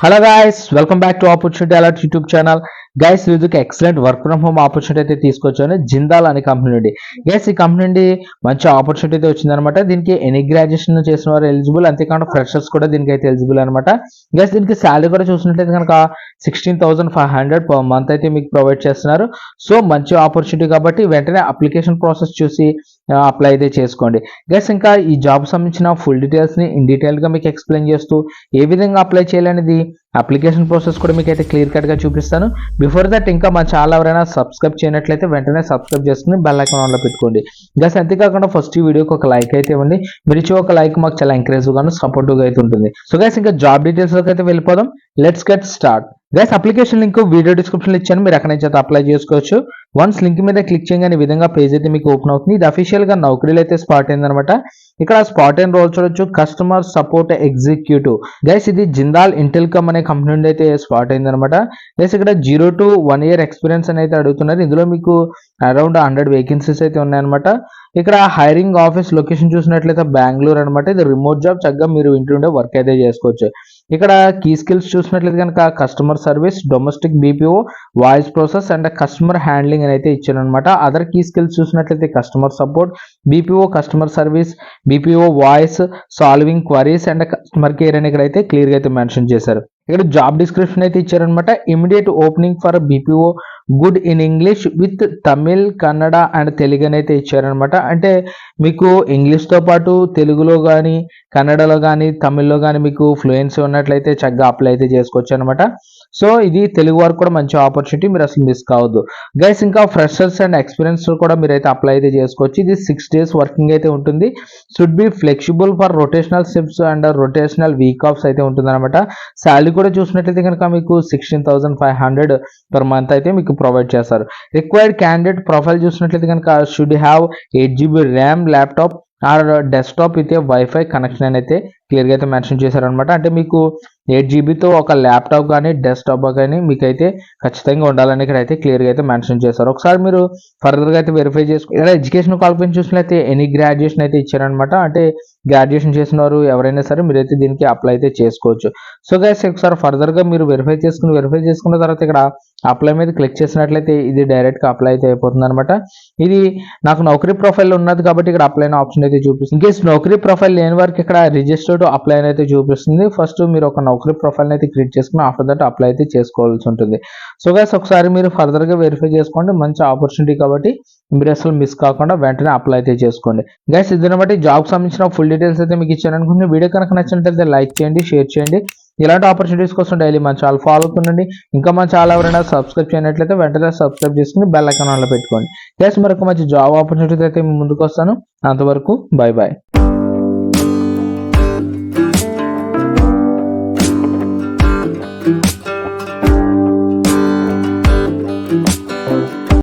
Hello guys, welcome back to opportunity alert YouTube channel. Guys ఇది ఒక excellent work from home opportunity అయితే తీసుకొచ్చాను జిందాల్ అనే కంపెనీ నుండి. గైస్ ఈ కంపెనీ నుండి మంచి ఆపర్చునిటీ అయితే వచ్చిందనమాట. దీనికి ఎనీ గ్రాడ్యుయేషన్ చేసిన వారు ఎలిజిబుల్, అంతేకాకుండా ఫ్రెషర్స్ కూడా దీనికి అయితే ఎలిజిబుల్ అనమాట. గైస్ దీనికి శాలరీ కూడా చూసినట్లయితే కనుక 16,500 పర్ మంత్ అయితే మీకు ప్రొవైడ్ చేస్తున్నారు. సో మంచి ఆపర్చునిటీ కాబట్టి వెంటనే అప్లికేషన్ ప్రాసెస్ చూసి అప్లై అయితే చేసుకోండి. గైస్ ఇంకా ఈ జాబ్ సంబంధించిన ఫుల్ డీటెయిల్స్ ని ఇన్ డీటెయిల్ గా మీకు ఎక్స్ప్లెయిన్ చేస్తూ ఏ విధంగా అప్లై చేయాలనేది అప్లికేషన్ ప్రాసెస్ కూడా మీకు అయితే క్లియర్ కట్ గా చూపిస్తాను. బిఫోర్ దట్ ఇంకా మా ఛానల్ ఎవరైనా సబ్స్క్రైబ్ చేయనట్లయితే వెంటనే సబ్స్క్రైబ్ చేసుకుని బెల్ ఐకాన్ ఆన్ లో పెట్టుకోండి. గైస్ అంతేకాకుండా ఫస్ట్ ఈ వీడియోకి ఒక లైక్ అయితే ఇవ్వండి. మీరు ఇచ్చే ఒక లైక్ మాకు చాలా ఎంకరేజ్ గాను సపోర్టివ్ గా అయితే ఉంటుంది. సో గైస్ ఇంకా జాబ్ డీటెయిల్స్ లోకి అయితే వెళ్ళిపోదాం. Let's get start. Guys application link video description ఇచ్చాను, మీరు ఎక్కడి నుంచి అయితే అప్లై చేసుకోవచ్చు. వన్స్ లింక్ మీద క్లిక్ చేయగానే ఈ విధంగా పేజ్ అయితే మీకు ఓపెన్ అవుతుంది. ఇది అఫీషియల్ గా నౌకరీలు అయితే స్పాట్ అయిందనమాట. ఇక్కడ స్పాట్ అయిన రోల్ చూడొచ్చు, కస్టమర్ సపోర్ట్ ఎగ్జిక్యూటివ్. గైస్ ఇది జిందాల్ ఇంటెల్కమ్ అనే కంపెనీ నుండి అయితే స్పాట్ అయిందనమాట. గైస్ ఇక్కడ 0 to 1 year ఎక్స్పీరియన్స్ అని అయితే అడుగుతున్నారు. ఇందులో మీకు అరౌండ్ 100 వేకెన్సీస్ అయితే ఉన్నాయన్నమాట. ఇక్కడ హైరింగ్ ఆఫీస్ లొకేషన్ చూసినట్లయితే బెంగళూరు అనమాట. ఇది రిమోట్ జాబ్, చక్కగా మీరు ఇంటి నుండే వర్క్ అయితే చేసుకోవచ్చు. ఇక్కడ కీ స్కిల్స్ చూసినట్లయితే కనుక customer service, domestic BPO, voice process and customer handling అని అయితే ఇచ్చారనమాట. అదర్ కీ స్కిల్స్ చూసినట్లయితే customer support, BPO, customer service, BPO voice, solving queries and customer care అని ఇక్కడ అయితే క్లియర్ గా అయితే మెన్షన్ చేశారు. ఇక్కడ జాబ్ డిస్క్రిప్షన్ అయితే ఇచ్చారనమాట. Immediate opening for BPO, good in English with Tamil, Kannada and Telugu అని అయితే ఇచ్చారనమాట. అంటే మీకు ఇంగ్లీష్తో పాటు తెలుగులో కానీ, కన్నడలో కానీ, తమిళ్లో కానీ మీకు ఫ్లూయెన్సీ ఉన్నట్లయితే చక్కగా అప్లై అయితే చేసుకోవచ్చు అనమాట. సో ఇది తెలుగు వారికి కూడా మంచి ఆపర్చునిటీ, మీరు అసలు మిస్ కావద్దు. గైస్ ఇంకా ఫ్రెషర్స్ అండ్ ఎక్స్పీరియన్స్ కూడా మీరు అయితే అప్లై అయితే చేసుకోవచ్చు. ఇది 6 days వర్కింగ్ అయితే ఉంటుంది. Should be flexible for rotational shifts and rotational week offs అయితే ఉంటుంది అనమాట. శాలరీ కూడా చూసినట్లయితే కనుక మీకు 16,500 పర్ మంత్ అయితే మీకు ప్రొవైడ్ చేస్తారు. రిక్వైర్డ్ క్యాండిడేట్ ప్రొఫైల్ చూసినట్లయితే కనుక should have 8GB RAM laptop or desktop with wifi connection అని అయితే క్లియర్గా అయితే మెన్షన్ చేశారనమాట. అంటే మీకు 8GBతో ఒక ల్యాప్టాప్ కానీ డెస్క్టాప్ కానీ మీకు అయితే ఖచ్చితంగా ఉండాలని ఇక్కడ అయితే క్లియర్గా అయితే మెన్షన్ చేశారు. ఒకసారి మీరు ఫర్దర్గా అయితే వెరిఫై చేసుకో. ఇక్కడ ఎడ్యుకేషన్ క్వాలిఫికేషన్ చూసినట్లయితే ఎనీ గ్రాడ్యుయేషన్ అయితే ఇచ్చారనమాట. అంటే గ్రాడ్యుయేషన్ చేసిన వారు ఎవరైనా సరే మీరైతే దీనికి అప్లై అయితే చేసుకోవచ్చు. సో గైస్ ఒకసారి ఫర్దర్గా మీరు వెరిఫై చేసుకున్న తర్వాత ఇక్కడ అప్లై మీద క్లిక్ చేసినట్లయితే ఇది డైరెక్ట్గా అప్లై అయితే అయిపోతుంది అనమాట. ఇది నాకు నౌకరీ ప్రొఫైల్ ఉన్నది కాబట్టి ఇక్కడ అప్లై అయిన ఆప్షన్ అయితే చూపిస్తుంది. ఇన్కేస్ నౌకరీ ప్రొఫైల్ లేని వారికి ఇక్కడ రిజిస్టర్డ్ అప్లై అయితే చూపిస్తుంది. ఫస్ట్ మీరు ఒక నౌకరీ ప్రొఫైల్ అయితే క్రియేట్ చేసుకుని ఆఫ్టర్ దట్ అప్లై అయితే చేసుకోవాల్సి ఉంటుంది. సో గైస్ ఒకసారి మీరు ఫర్దర్గా వెరిఫై చేసుకోండి. మంచి ఆపర్చునిటీ కాబట్టి మీరు అసలు మిస్ కాకుండా వెంటనే అప్లై అయితే చేసుకోండి. గైస్ ఇదిని బట్టి జాబ్ సంబంధించిన ఫుల్ డీటెయిల్స్ అయితే మీకు ఇచ్చాను అనుకుంటే వీడియో కనుక నచ్చినట్లయితే లైక్ చేయండి, షేర్ చేయండి. ఇలాంటి ఆపర్చునిటీస్ కోసం డైలీ మన ఛానల్ ఫాలో అవుతుండండి. ఇంకా మన ఛానల్ ఎవరైనా సబ్స్క్రైబ్ చేయనట్లయితే వెంటనే సబ్స్క్రైబ్ చేసుకుని బెల్ ఐకాన్ ఆన్లో పెట్టుకోండి. గైస్ మరొక మంచి జాబ్ ఆపర్చునిటీ అయితే ముందుకు వస్తాను. అంతవరకు బై బాయ్.